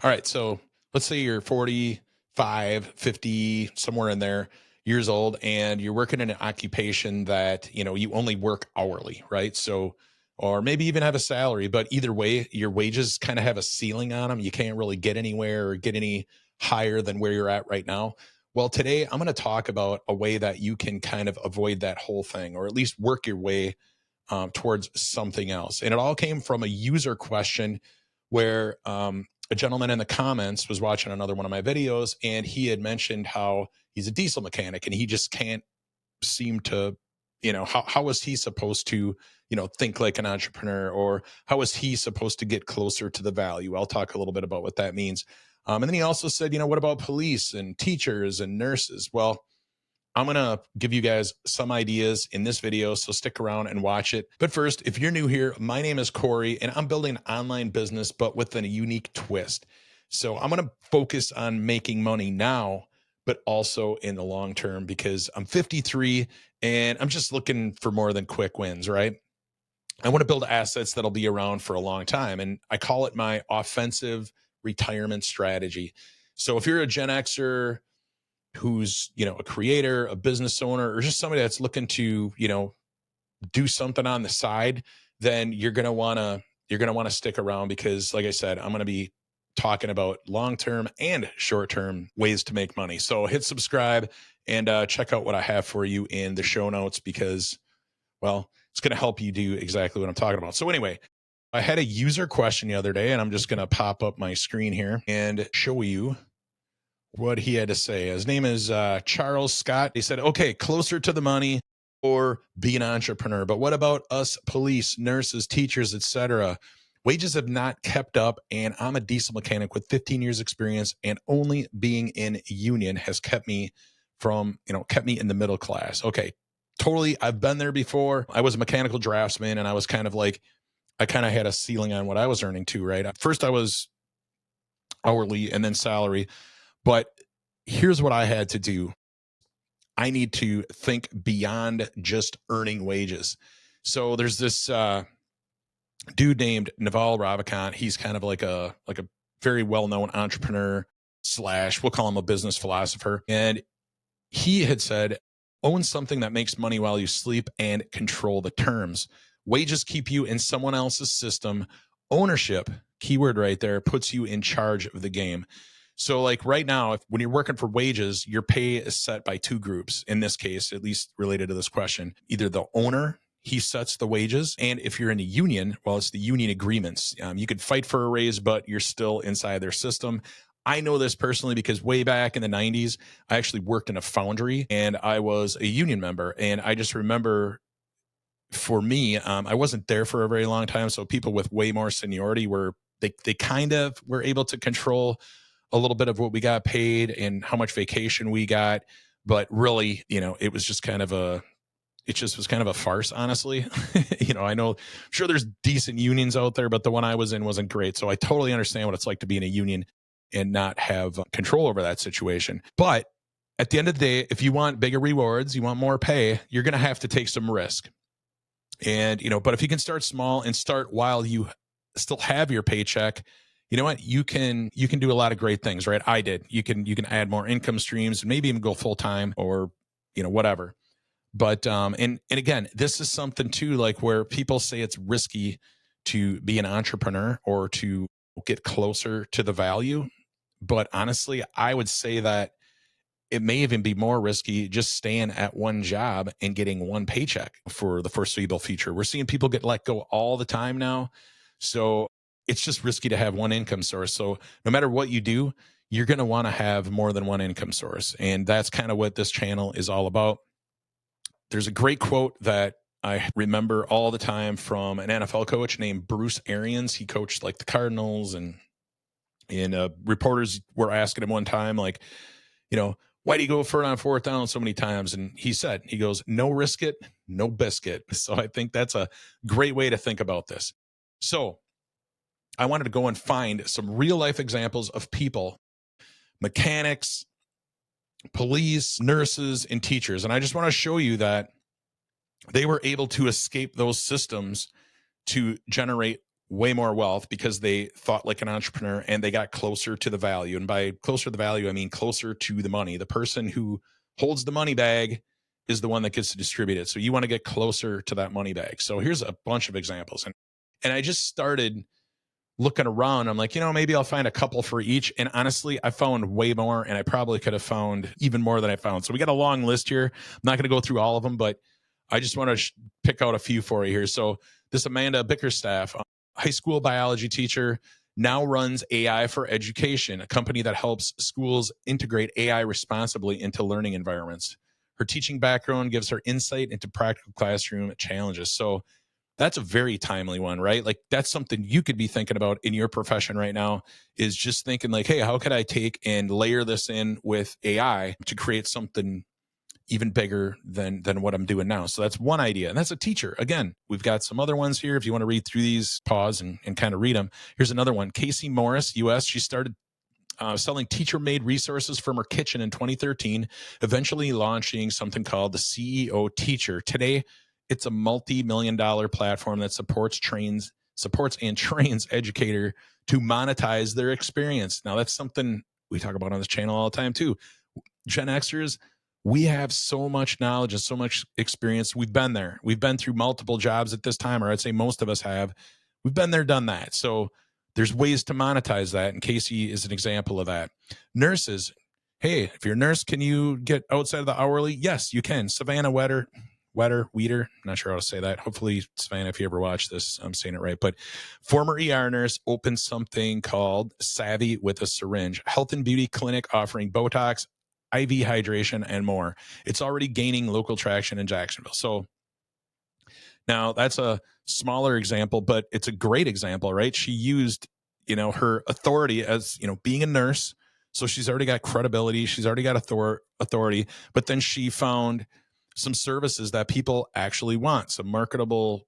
All right. So let's say you're 45, 50, somewhere in there years old, and you're working in an occupation that, you only work hourly, right? So, or maybe even have a salary, but either way, your wages kind of have a ceiling on them. You can't really get anywhere or get any higher than where you're at right now. Well, today I'm going to talk about a way that you can kind of avoid that whole thing, or at least work your way towards something else. And it all came from a user question where a gentleman in the comments was watching another one of my videos, and he had mentioned how he's a diesel mechanic and he just can't seem to, how was he supposed to, think like an entrepreneur, or how is he supposed to get closer to the value? I'll talk a little bit about what that means. And then he also said, what about police and teachers and nurses? Well, I'm going to give you guys some ideas in this video, so stick around and watch it. But first, if you're new here, my name is Corey, and I'm building an online business, but with a unique twist. So I'm going to focus on making money now, but also in the long term, because I'm 53 and I'm just looking for more than quick wins, right? I want to build assets that'll be around for a long time. And I call it my offensive retirement strategy. So if you're a Gen Xer, who's a creator, a business owner, or just somebody that's looking to do something on the side, then you're gonna want to stick around, because like I said, I'm gonna be talking about long-term and short-term ways to make money. So hit subscribe and check out what I have for you in the show notes, because, well, it's going to help you do exactly what I'm talking about. So anyway, I had a user question the other day, and I'm just going to pop up my screen here and show you what he had to say. His name is Charles Scott. He said, okay, closer to the money or be an entrepreneur. But what about us police, nurses, teachers, etc.? Wages have not kept up, and I'm a diesel mechanic with 15 years experience, and only being in union has kept me in the middle class. Okay, totally. I've been there before. I was a mechanical draftsman, and I was I kind of had a ceiling on what I was earning too, right? First I was hourly and then salary. But here's what I had to do. I need to think beyond just earning wages. So there's this dude named Naval Ravikant. He's kind of like a very well-known entrepreneur slash, we'll call him a business philosopher. And he had said, own something that makes money while you sleep and control the terms. Wages keep you in someone else's system. Ownership, keyword right there, puts you in charge of the game. So like right now, when you're working for wages, your pay is set by two groups. In this case, at least related to this question, either the owner, he sets the wages. And if you're in a union, well, it's the union agreements. You could fight for a raise, but you're still inside their system. I know this personally because way back in the 90s, I actually worked in a foundry and I was a union member. And I just remember, for me, I wasn't there for a very long time. So people with way more seniority they kind of were able to control a little bit of what we got paid and how much vacation we got. But really, it was just it just was kind of a farce, honestly. I know, sure, there's decent unions out there, but the one I was in wasn't great. So I totally understand what it's like to be in a union and not have control over that situation. But at the end of the day, if you want bigger rewards, you want more pay, you're going to have to take some risk. And, but if you can start small and start while you still have your paycheck, you know what, you can do a lot of great things, right? I did. You can add more income streams and maybe even go full time, or whatever. But and again, this is something too, like where people say it's risky to be an entrepreneur or to get closer to the value. But honestly, I would say that it may even be more risky just staying at one job and getting one paycheck for the foreseeable future. We're seeing people get let go all the time now. So it's just risky to have one income source. So no matter what you do, you're going to want to have more than one income source. And that's kind of what this channel is all about. There's a great quote that I remember all the time from an NFL coach named Bruce Arians. He coached like the Cardinals, and reporters were asking him one time, like, why do you go for it on fourth down so many times? And he goes, no risk it, no biscuit. So I think that's a great way to think about this. So I wanted to go and find some real life examples of people, mechanics, police, nurses, and teachers. And I just want to show you that they were able to escape those systems to generate way more wealth because they thought like an entrepreneur and they got closer to the value. And by closer to the value, I mean closer to the money. The person who holds the money bag is the one that gets to distribute it. So you want to get closer to that money bag. So here's a bunch of examples. And I just started looking around. I'm like, maybe I'll find a couple for each. And honestly, I found way more, and I probably could have found even more than I found. So we got a long list here. I'm not going to go through all of them, but I just want to pick out a few for you here. So this Amanda Bickerstaff, high school biology teacher, now runs AI for Education, a company that helps schools integrate AI responsibly into learning environments. Her teaching background gives her insight into practical classroom challenges. So that's a very timely one, right? Like that's something you could be thinking about in your profession right now, is just thinking like, hey, how could I take and layer this in with AI to create something even bigger than what I'm doing now? So that's one idea. And that's a teacher. Again, we've got some other ones here. If you want to read through these, pause and kind of read them. Here's another one. Casey Morris, US. She started selling teacher-made resources from her kitchen in 2013, eventually launching something called the CEO Teacher. Today, it's a multi-million-dollar platform that supports and trains educator to monetize their experience. Now, that's something we talk about on this channel all the time too. Gen Xers, we have so much knowledge and so much experience. We've been there. We've been through multiple jobs at this time, or I'd say most of us have. We've been there, done that. So there's ways to monetize that, and Casey is an example of that. Nurses, hey, if you're a nurse, can you get outside of the hourly? Yes, you can. Savannah Weeder, I'm not sure how to say that. Hopefully, Savannah, if you ever watch this, I'm saying it right. But former ER nurse opened something called Savvy with a Syringe, health and beauty clinic offering Botox, IV hydration, and more. It's already gaining local traction in Jacksonville. So now that's a smaller example, but it's a great example, right? She used, her authority as, being a nurse. So she's already got credibility. She's already got authority, but then she found some services that people actually want, some marketable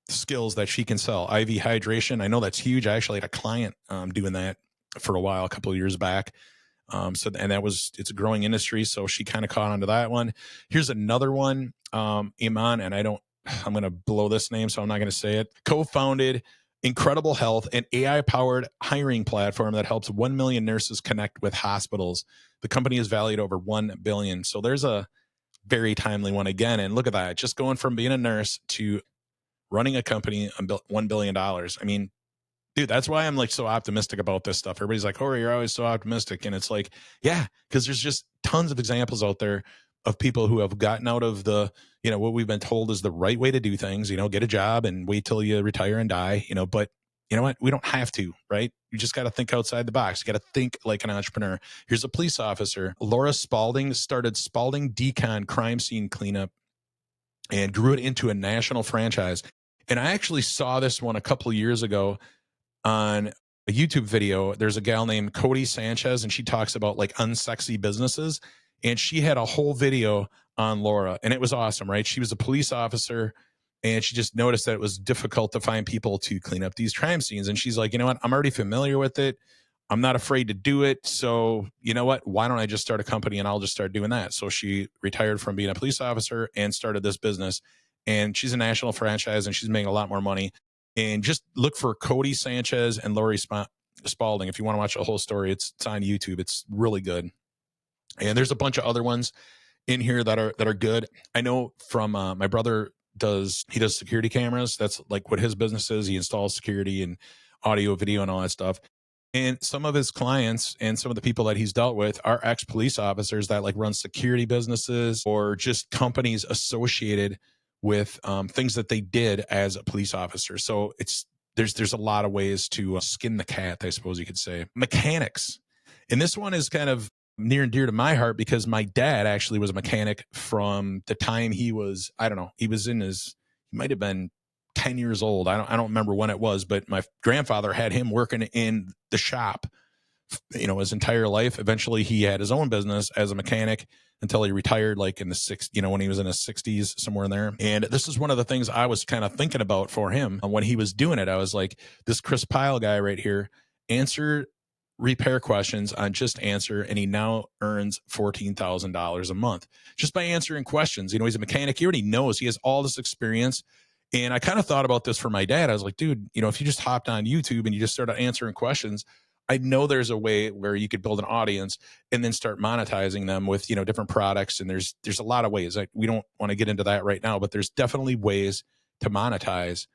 skills that she can sell. IV hydration. I know that's huge. I actually had a client doing that for a while, a couple of years back. It's a growing industry. So she kind of caught onto that one. Here's another one. Iman, and I'm going to blow this name, so I'm not going to say it. Co-founded Incredible Health, an AI-powered hiring platform that helps 1 million nurses connect with hospitals. The company is valued over $1 billion. So there's a very timely one again. And look at that. Just going from being a nurse to running a company on $1 billion. I mean, dude, that's why I'm like so optimistic about this stuff. Everybody's like, Corey, you're always so optimistic. And it's like, yeah, because there's just tons of examples out there of people who have gotten out of the, what we've been told is the right way to do things, get a job and wait till you retire and die, but you know what? We don't have to, right? You just got to think outside the box. You got to think like an entrepreneur. Here's a police officer. Laura Spalding started Spalding Decon Crime Scene Cleanup and grew it into a national franchise. And I actually saw this one a couple of years ago on a YouTube video. There's a gal named Cody Sanchez, and she talks about like unsexy businesses. And she had a whole video on Laura, and it was awesome, right? She was a police officer, and she just noticed that it was difficult to find people to clean up these crime scenes. And she's like, you know what? I'm already familiar with it. I'm not afraid to do it. So you know what? Why don't I just start a company and I'll just start doing that? So she retired from being a police officer and started this business. And she's a national franchise, and she's making a lot more money. And just look for Cody Sanchez and Lori Spalding. If you want to watch the whole story, it's on YouTube. It's really good. And there's a bunch of other ones in here that are good. I know from my brother does security cameras. That's like what his business is. He installs security and audio, video, and all that stuff. And some of his clients and some of the people that he's dealt with are ex-police officers that like run security businesses or just companies associated with things that they did as a police officer. So there's a lot of ways to skin the cat, I suppose you could say. Mechanics. And this one is kind of near and dear to my heart because my dad actually was a mechanic from the time he was, I don't know, he might have been 10 years old. I don't remember when it was, but my grandfather had him working in the shop, his entire life. Eventually he had his own business as a mechanic until he retired, like in the 60s, when he was in his 60s, somewhere in there. And this is one of the things I was kind of thinking about for him when he was doing it. I was like, this Chris Pyle guy right here answered repair questions on Just Answer, and he now earns $14,000 a month just by answering questions. He's a mechanic. He already knows. He has all this experience, And I kind of thought about this for my dad. I was like, dude, if you just hopped on YouTube and you just started answering questions, I know there's a way where you could build an audience and then start monetizing them with, different products. And there's a lot of ways. We don't want to get into that right now, but there's definitely ways to monetize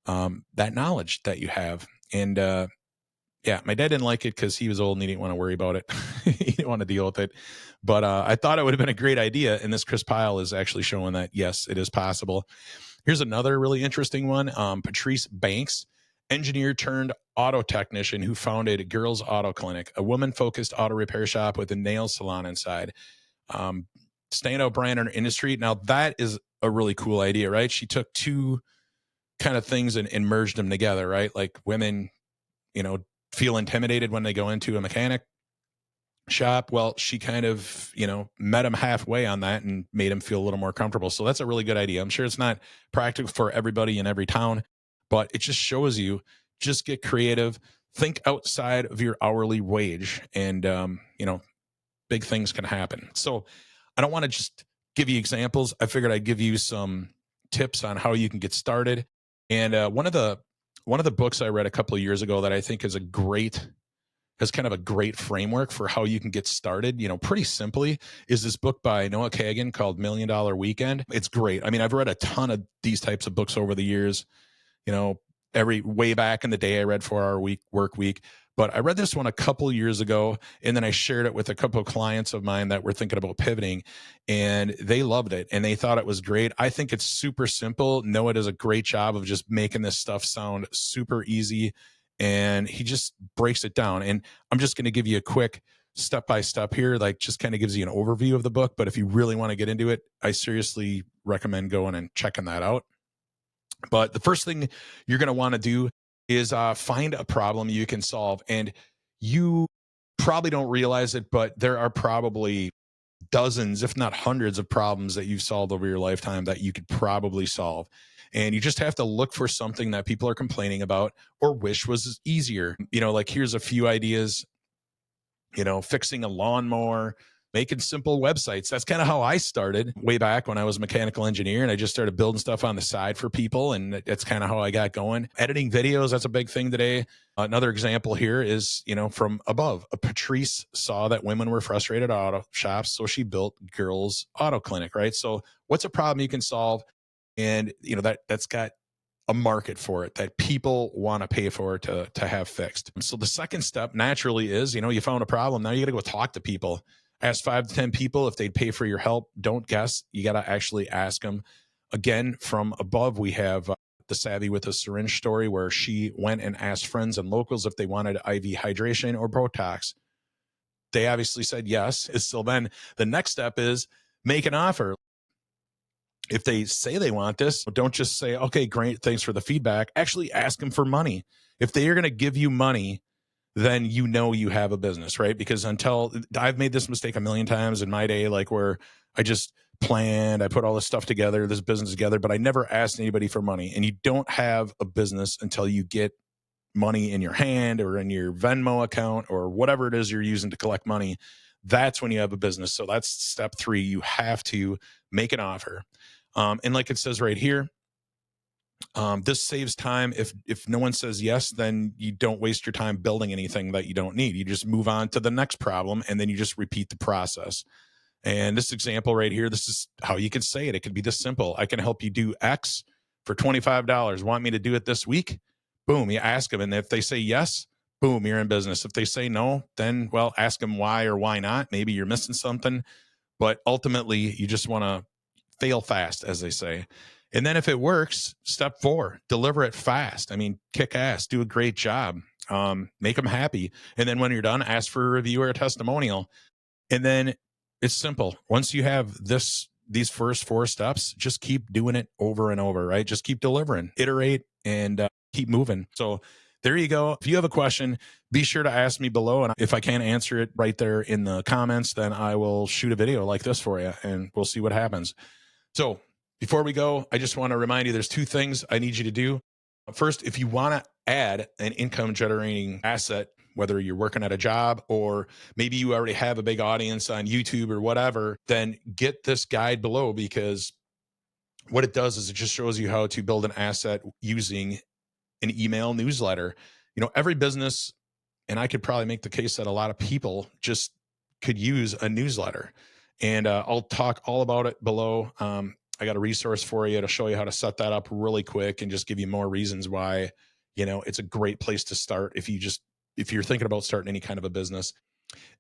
that knowledge that you have. And yeah, my dad didn't like it because he was old and he didn't want to worry about it. He didn't want to deal with it. But I thought it would have been a great idea. And this Chris Pyle is actually showing that, yes, it is possible. Here's another really interesting one. Patrice Banks, engineer turned auto technician who founded Girls Auto Clinic, a woman-focused auto repair shop with a nail salon inside. Standout brand in our industry. Now, that is a really cool idea, right? She took two kind of things and merged them together, right? Like women, feel intimidated when they go into a mechanic shop. Well, she kind of, met him halfway on that and made him feel a little more comfortable. So that's a really good idea. I'm sure it's not practical for everybody in every town, but it just shows you, just get creative, think outside of your hourly wage, and, big things can happen. So I don't want to just give you examples. I figured I'd give you some tips on how you can get started. And one of the books I read a couple of years ago that I think is has kind of a great framework for how you can get started, pretty simply, is this book by Noah Kagan called $1 Million Weekend. It's great. I mean, I've read a ton of these types of books over the years, way back in the day. I read 4 Hour Work Week, but I read this one a couple years ago, and then I shared it with a couple of clients of mine that were thinking about pivoting, and they loved it and they thought it was great. I think it's super simple. Noah does a great job of just making this stuff sound super easy, and he just breaks it down. And I'm just going to give you a quick step-by-step here, like just kind of gives you an overview of the book. But if you really want to get into it, I seriously recommend going and checking that out. But the first thing you're going to want to do is find a problem you can solve. And you probably don't realize it, but there are probably dozens, if not hundreds of problems that you've solved over your lifetime that you could probably solve. And you just have to look for something that people are complaining about or wish was easier. Like here's a few ideas, fixing a lawnmower, making simple websites. That's kind of how I started way back when I was a mechanical engineer, and I just started building stuff on the side for people. And that's kind of how I got going. Editing videos, that's a big thing today. Another example here is, from above. Patrice saw that women were frustrated at auto shops, so she built Girls Auto Clinic, right? So what's a problem you can solve? And, that's got a market for it that people want to pay for to have fixed. So the second step naturally is, you found a problem. Now you got to go talk to people. Ask 5 to 10 people if they'd pay for your help. Don't guess. You got to actually ask them. Again, from above, we have the Savvy with a Syringe story where she went and asked friends and locals if they wanted IV hydration or Botox. They obviously said yes. So then the next step is make an offer. If they say they want this, don't just say, okay, great, thanks for the feedback. Actually ask them for money. If they are going to give you money, then you have a business, right? Because until I've made this mistake a million times in my day, like where I just planned, I put all this stuff together, this business together, but I never asked anybody for money. And you don't have a business until you get money in your hand or in your Venmo account or whatever it is you're using to collect money. That's when you have a business. So that's step 3. You have to make an offer. And like it says right here, this saves time. If no one says yes, then you don't waste your time building anything that you don't need. You just move on to the next problem, and then you just repeat the process. And this example right here, this is how you could say it. It could be this simple. I can help you do X for $25. Want me to do it this week? Boom, you ask them. And if they say yes, boom, you're in business. If they say no, then, well, ask them why or why not. Maybe you're missing something. But ultimately, you just want to fail fast, as they say. And then if it works, step 4, deliver it fast. I mean, kick ass, do a great job, make them happy. And then when you're done, ask for a review or a testimonial. And then it's simple. Once you have these first 4 steps, just keep doing it over and over, right? Just keep delivering, iterate, and keep moving. So there you go. If you have a question, be sure to ask me below. And if I can't answer it right there in the comments, then I will shoot a video like this for you, and we'll see what happens. So before we go, I just want to remind you, there's 2 things I need you to do. First, if you want to add an income generating asset, whether you're working at a job or maybe you already have a big audience on YouTube or whatever, then get this guide below, because What it does is it just shows you how to build an asset using an email newsletter. Every business, and I could probably make the case that a lot of people just could use a newsletter. And I'll talk all about it below. I got a resource for you to show you how to set that up really quick and just give you more reasons why, it's a great place to start if you're thinking about starting any kind of a business.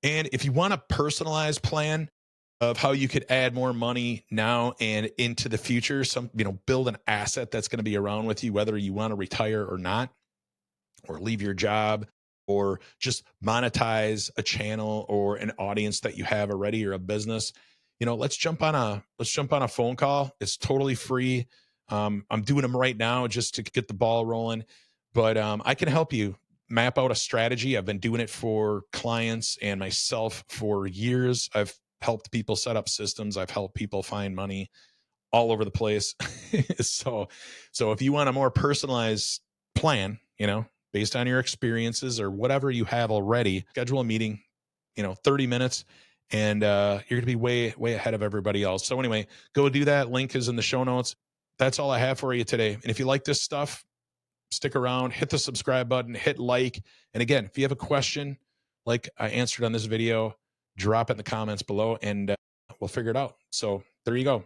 And if you want a personalized plan of how you could add more money now and into the future, build an asset that's going to be around with you, whether you want to retire or not, or leave your job, or just monetize a channel or an audience that you have already, or a business, let's jump on a phone call. It's totally free. I'm doing them right now just to get the ball rolling, but I can help you map out a strategy. I've been doing it for clients and myself for years. I've helped people set up systems. I've helped people find money all over the place. so so if you want a more personalized plan, based on your experiences or whatever you have already, schedule a meeting, 30 minutes, and you're going to be way ahead of everybody else. So anyway, go do that. Link is in the show notes. That's all I have for you today. And if you like this stuff, stick around, hit the subscribe button, hit like. And again, if you have a question like I answered on this video, drop it in the comments below, and we'll figure it out. So there you go.